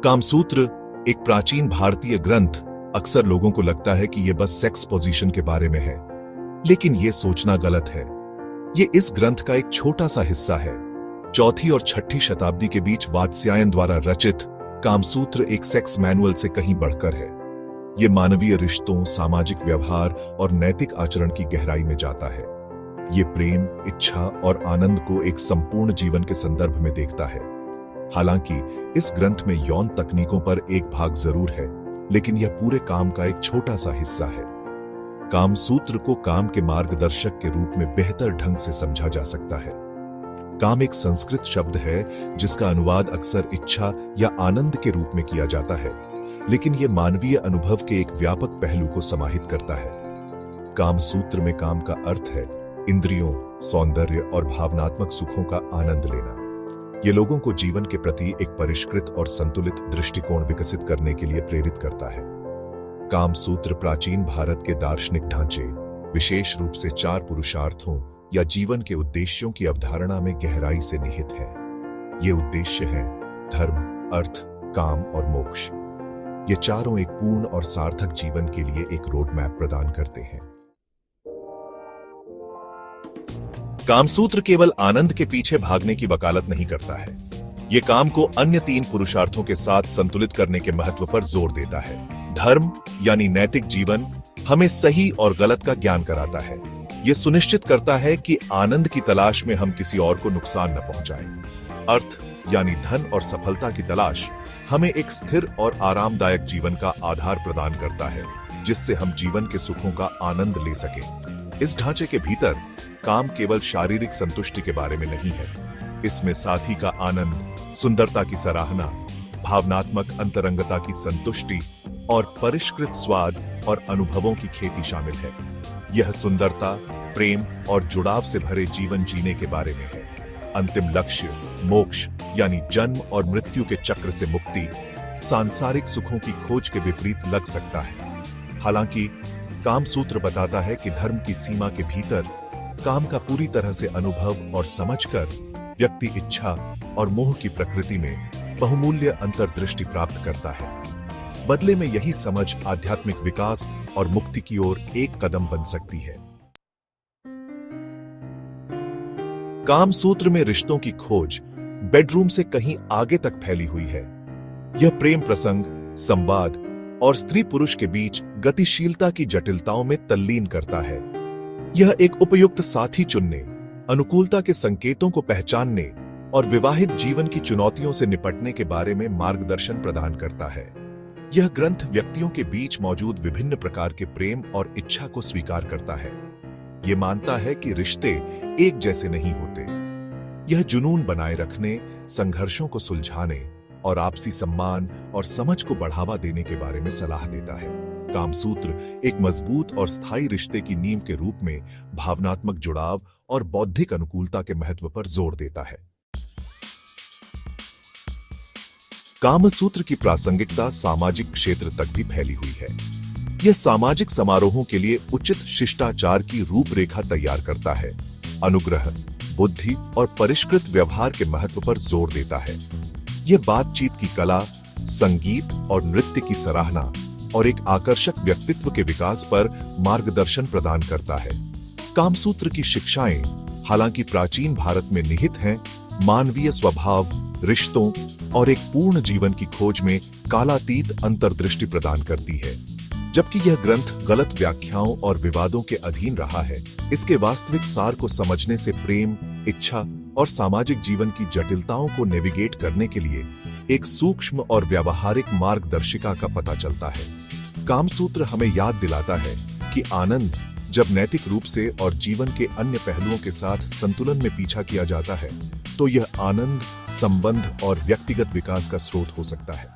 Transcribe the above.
कामसूत्र एक प्राचीन भारतीय ग्रंथ। अक्सर लोगों को लगता है कि यह बस सेक्स पोजीशन के बारे में है, लेकिन यह सोचना गलत है। यह इस ग्रंथ का एक छोटा सा हिस्सा है। चौथी और छठी शताब्दी के बीच वात्स्यायन द्वारा रचित कामसूत्र एक सेक्स मैनुअल से कहीं बढ़कर है। यह मानवीय रिश्तों, सामाजिक व्यवहार और नैतिक आचरण की गहराई में जाता है। ये प्रेम, इच्छा और आनंद को एक संपूर्ण जीवन के संदर्भ में देखता है। हालांकि इस ग्रंथ में यौन तकनीकों पर एक भाग जरूर है, लेकिन यह पूरे काम का एक छोटा सा हिस्सा है। कामसूत्र को काम के मार्गदर्शक के रूप में बेहतर ढंग से समझा जा सकता है। काम एक संस्कृत शब्द है जिसका अनुवाद अक्सर इच्छा या आनंद के रूप में किया जाता है, लेकिन यह मानवीय अनुभव के एक व्यापक पहलू को समाहित करता है। कामसूत्र में काम का अर्थ है इंद्रियों, सौंदर्य और भावनात्मक सुखों का आनंद लेना। यह लोगों को जीवन के प्रति एक परिष्कृत और संतुलित दृष्टिकोण विकसित करने के लिए प्रेरित करता है। कामसूत्र प्राचीन भारत के दार्शनिक ढांचे, विशेष रूप से 4 पुरुषार्थों या जीवन के उद्देश्यों की अवधारणा में गहराई से निहित है। ये उद्देश्य हैं धर्म, अर्थ, काम और मोक्ष। ये चारों एक पूर्ण और सार्थक जीवन के लिए एक रोड मैप प्रदान करते हैं। कामसूत्र केवल आनंद के पीछे भागने की वकालत नहीं करता है। यह काम को अन्य 3 पुरुषार्थों के साथ संतुलित करने के महत्व पर जोर देता है। धर्म यानी नैतिक जीवन हमें सही और गलत का ज्ञान कराता है। यह सुनिश्चित करता है कि आनंद की तलाश में हम किसी और को नुकसान न पहुंचाएं। अर्थ यानी धन और सफलता की तलाश हमें एक स्थिर और आरामदायक जीवन का आधार प्रदान करता है, जिससे हम जीवन के सुखों का आनंद ले सकें। इस ढांचे के भीतर काम केवल शारीरिक संतुष्टि के बारे में नहीं है। इसमें साथी का आनंद, सुंदरता की सराहना, भावनात्मक अंतरंगता की संतुष्टि और परिष्कृत स्वाद और अनुभवों की खेती शामिल है। यह सुंदरता, प्रेम और जुड़ाव से भरे जीवन जीने के बारे में है। अंतिम लक्ष्य मोक्ष यानी जन्म और मृत्यु के चक्र से मुक्ति, सांसारिक सुखों की खोज के विपरीत लग सकता है। हालांकि कामसूत्र बताता है कि धर्म की सीमा के भीतर काम का पूरी तरह से अनुभव और समझकर व्यक्ति इच्छा और मोह की प्रकृति में बहुमूल्य अंतर्दृष्टि प्राप्त करता है। बदले में यही समझ आध्यात्मिक विकास और मुक्ति की ओर एक कदम बन सकती है। कामसूत्र में रिश्तों की खोज बेडरूम से कहीं आगे तक फैली हुई है। यह प्रेम प्रसंग, संवाद और स्त्री पुरुष के बीच गतिशीलता की जटिलताओं में तल्लीन करता है। यह एक उपयुक्त साथी चुनने, अनुकूलता के संकेतों को पहचानने और विवाहित जीवन की चुनौतियों से निपटने के बारे में मार्गदर्शन प्रदान करता है। यह ग्रंथ व्यक्तियों के बीच मौजूद विभिन्न प्रकार के प्रेम और इच्छा को स्वीकार करता है। यह मानता है कि रिश्ते एक जैसे नहीं होते। यह जुनून बनाए रखने, संघर्षों को सुलझाने और आपसी सम्मान और समझ को बढ़ावा देने के बारे में सलाह देता है। कामसूत्र एक मजबूत और स्थायी रिश्ते की नींव के रूप में भावनात्मक जुड़ाव और बौद्धिक अनुकूलता के महत्व पर जोर देता है। कामसूत्र की प्रासंगिकता सामाजिक क्षेत्र तक भी फैली हुई है। यह सामाजिक समारोहों के लिए उचित शिष्टाचार की रूपरेखा तैयार करता है, अनुग्रह, बुद्धि और परिष्कृत व्यवहार के महत्व पर जोर देता है। यह बातचीत की कला, संगीत और नृत्य की सराहना और एक आकर्षक व्यक्तित्व के विकास पर मार्गदर्शन प्रदान करता है। कामसूत्र की शिक्षाएं, हालांकि प्राचीन भारत में निहित हैं, मानवीय स्वभाव, रिश्तों और एक पूर्ण जीवन की खोज में कालातीत अंतर्दृष्टि प्रदान करती है। जबकि यह ग्रंथ गलत व्याख्याओं और विवादों के अधीन रहा है, इसके वास्तविक सार को समझने से प्रेम, इच्छा और सामाजिक जीवन की जटिलताओं को नेविगेट करने के लिए एक सूक्ष्म और व्यावहारिक मार्गदर्शिका का पता चलता है। कामसूत्र हमें याद दिलाता है कि आनंद जब नैतिक रूप से और जीवन के अन्य पहलुओं के साथ संतुलन में पीछा किया जाता है, तो यह आनंद, संबंध और व्यक्तिगत विकास का स्रोत हो सकता है।